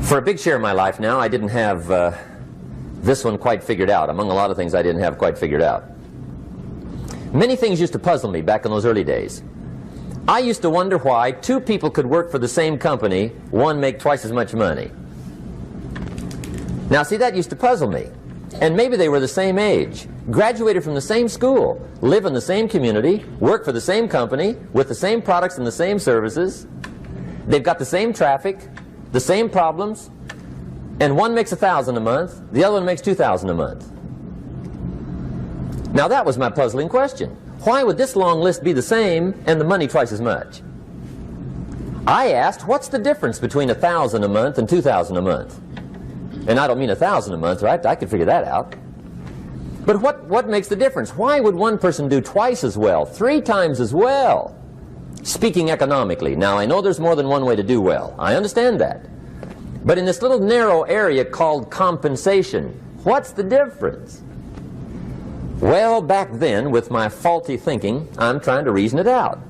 For a big share of my life now, I didn't have this one quite figured out. Among a lot of things I didn't have quite figured out. Many things used to puzzle me back in those early days. I used to wonder why two people could work for the same company, one make twice as much money. Now see, that used to puzzle me. And maybe they were the same age, graduated from the same school, live in the same community, work for the same company, with the same products and the same services. They've got the same traffic, the same problems, and one makes $1,000 a month, the other one makes $2,000 a month. Now that was my puzzling question. Why would this long list be the same and the money twice as much? I asked, what's the difference between $1,000 a month and $2,000 a month? And I don't mean $1,000 a month, right? I could figure that out. But what makes the difference? Why would one person do twice as well, 3 times as well? Speaking economically. Now, I know there's more than one way to do well. I understand that. But in this little narrow area called compensation, what's the difference? Well, back then, with my faulty thinking, I'm trying to reason it out.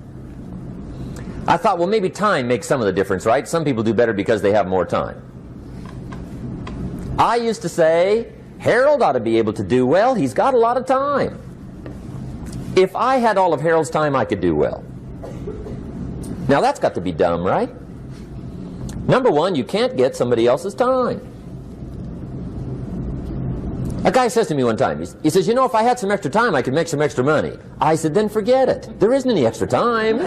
I thought, well, maybe time makes some of the difference, right? Some people do better because they have more time. I used to say, Harold ought to be able to do well. He's got a lot of time. If I had all of Harold's time, I could do well. Now that's got to be dumb, right? Number one, you can't get somebody else's time. A guy says to me one time, he says, you know, if I had some extra time, I could make some extra money. I said, then forget it. There isn't any extra time.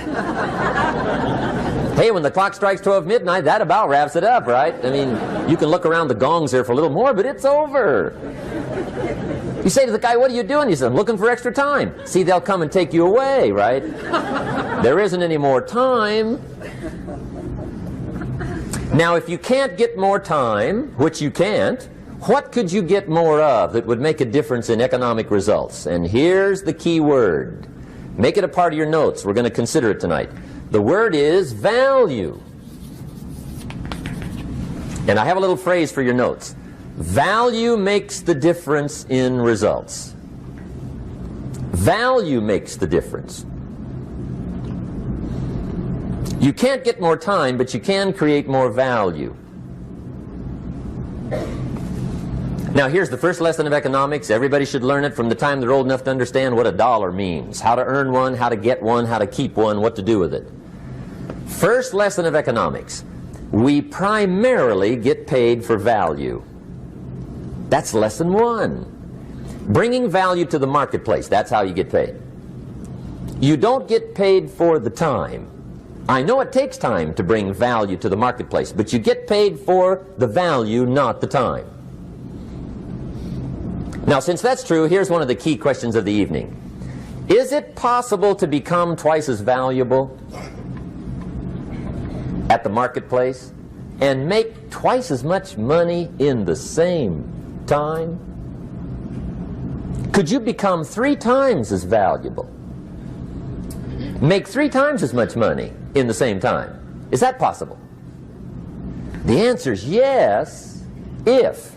Hey, when the clock strikes 12 midnight, that about wraps it up, right? I mean, you can look around the gongs there for a little more, but it's over. You say to the guy, what are you doing? He says, I'm looking for extra time. See, they'll come and take you away, right? There isn't any more time. Now, if you can't get more time, which you can't, what could you get more of that would make a difference in economic results? And here's the key word. Make it a part of your notes. We're going to consider it tonight. The word is value. And I have a little phrase for your notes. Value makes the difference in results. Value makes the difference. You can't get more time, but you can create more value. Now here's the first lesson of economics. Everybody should learn it from the time they're old enough to understand what a dollar means. How to earn one, how to get one, how to keep one, what to do with it. First lesson of economics. We primarily get paid for value. That's lesson 1. Bringing value to the marketplace, that's how you get paid. You don't get paid for the time. I know it takes time to bring value to the marketplace, but you get paid for the value, not the time. Now, since that's true, here's one of the key questions of the evening. Is it possible to become twice as valuable at the marketplace and make twice as much money in the same time? Could you become 3 times as valuable? Make 3 times as much money in the same time? Is that possible? The answer is yes, if.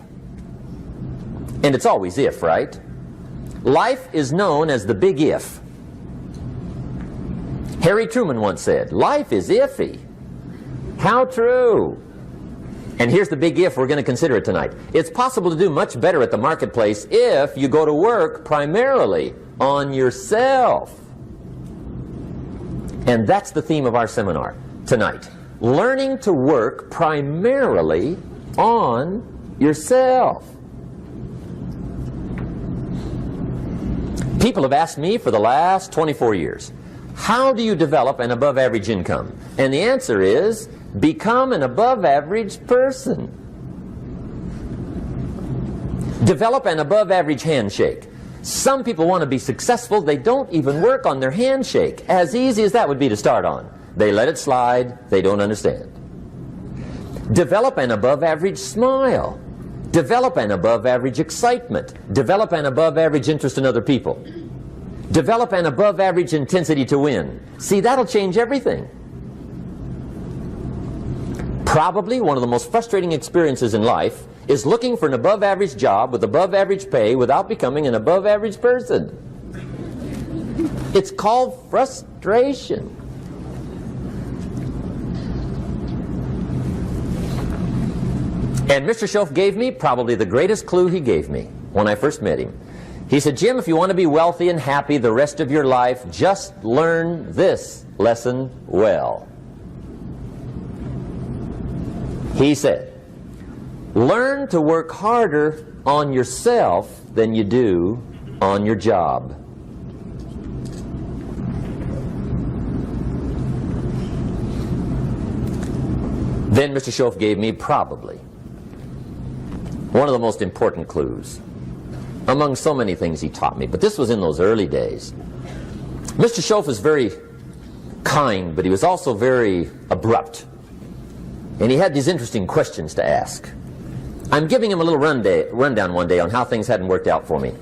And it's always if, right? Life is known as the big if. Harry Truman once said, life is iffy. How true. And here's the big if we're going to consider it tonight. It's possible to do much better at the marketplace if you go to work primarily on yourself. And that's the theme of our seminar tonight. Learning to work primarily on yourself. People have asked me for the last 24 years, how do you develop an above average income? And the answer is, become an above average person. Develop an above average handshake. Some people want to be successful, they don't even work on their handshake. As easy as that would be to start on. They let it slide, they don't understand. Develop an above average smile. Develop an above average excitement. Develop an above average interest in other people. Develop an above average intensity to win. See, that'll change everything. Probably one of the most frustrating experiences in life is looking for an above average job with above average pay without becoming an above average person. It's called frustration. And Mr. Schoaf gave me probably the greatest clue he gave me when I first met him. He said, Jim, if you want to be wealthy and happy the rest of your life, just learn this lesson well. He said, learn to work harder on yourself than you do on your job. Then Mr. Schoaf gave me probably one of the most important clues among so many things he taught me, but this was in those early days. Mr. Schoaf was very kind, but he was also very abrupt. And he had these interesting questions to ask. I'm giving him a little rundown one day on how things hadn't worked out for me.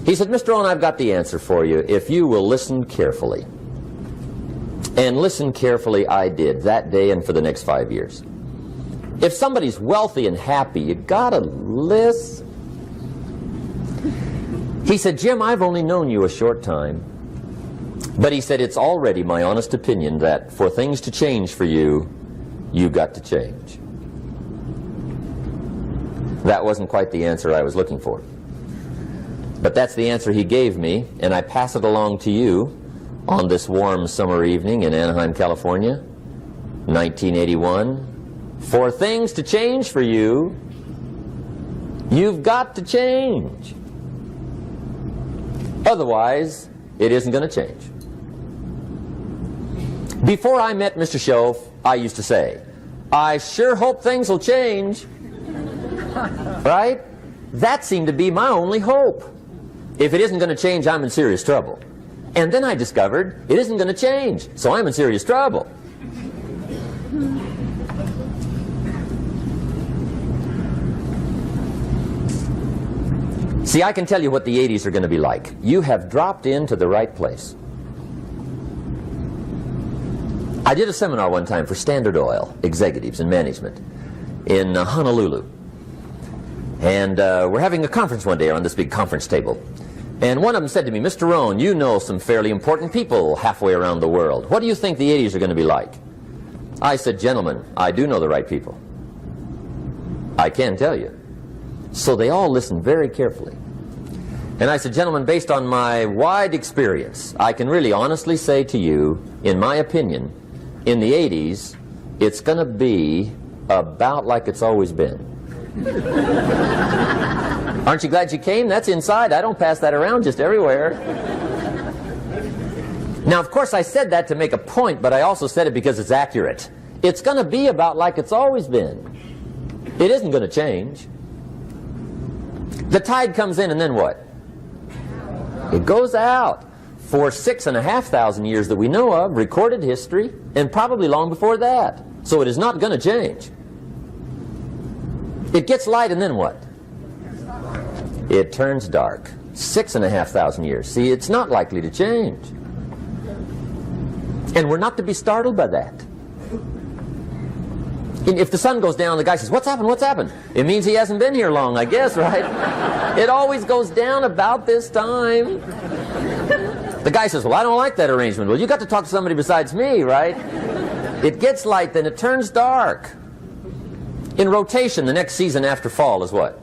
He said, Mr. Rohn, I've got the answer for you if you will listen carefully. And listen carefully I did that day and for the next 5 years. If somebody's wealthy and happy, you gotta listen. He said, Jim, I've only known you a short time. But he said, it's already my honest opinion that for things to change for you, you've got to change. That wasn't quite the answer I was looking for. But that's the answer he gave me, and I pass it along to you on this warm summer evening in Anaheim, California, 1981. For things to change for you, you've got to change. Otherwise, it isn't going to change. Before I met Mr. Schoaf, I used to say, I sure hope things will change. Right? That seemed to be my only hope. If it isn't going to change, I'm in serious trouble. And then I discovered it isn't going to change, so I'm in serious trouble. See, I can tell you what the 80s are going to be like. You have dropped into the right place. I did a seminar one time for Standard Oil executives and management in Honolulu. And we're having a conference one day on this big conference table. And one of them said to me, Mr. Rohn, you know some fairly important people halfway around the world. What do you think the 80s are going to be like? I said, gentlemen, I do know the right people. I can tell you. So they all listened very carefully. And I said, gentlemen, based on my wide experience, I can really honestly say to you, in my opinion, in the 80s, it's going to be about like it's always been. Aren't you glad you came? That's inside. I don't pass that around just everywhere. Now, of course, I said that to make a point, but I also said it because it's accurate. It's going to be about like it's always been. It isn't going to change. The tide comes in, and then what? It goes out. For 6,500 years that we know of, recorded history, and probably long before that. So it is not going to change. It gets light, and then what? It turns dark. 6,500 years. See, it's not likely to change. And we're not to be startled by that. If the sun goes down, the guy says, what's happened, what's happened? It means he hasn't been here long, I guess, right? It always goes down about this time. The guy says, well, I don't like that arrangement. Well, you got to talk to somebody besides me, right? It gets light, then it turns dark. In rotation, the next season after fall is what?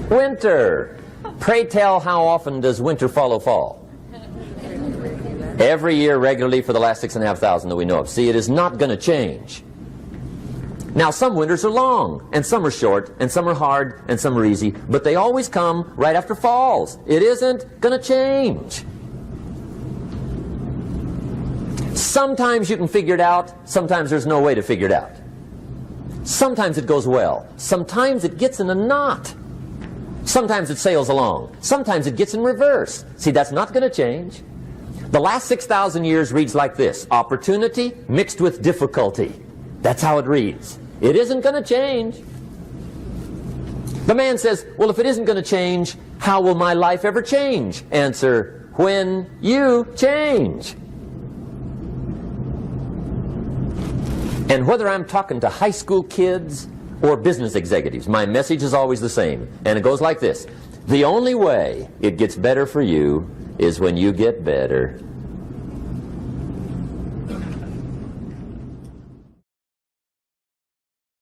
Winter. Pray tell, how often does winter follow fall? Every year regularly for the last 6,500 that we know of. See, it is not going to change. Now, some winters are long, and some are short, and some are hard, and some are easy, but they always come right after falls. It isn't going to change. Sometimes you can figure it out, sometimes there's no way to figure it out. Sometimes it goes well, sometimes it gets in a knot. Sometimes it sails along, sometimes it gets in reverse. See, that's not going to change. The last 6,000 years reads like this: opportunity mixed with difficulty. That's how it reads. It isn't going to change. The man says, well, if it isn't going to change, how will my life ever change? Answer, when you change. And whether I'm talking to high school kids or business executives, my message is always the same. And it goes like this: the only way it gets better for you is when you get better.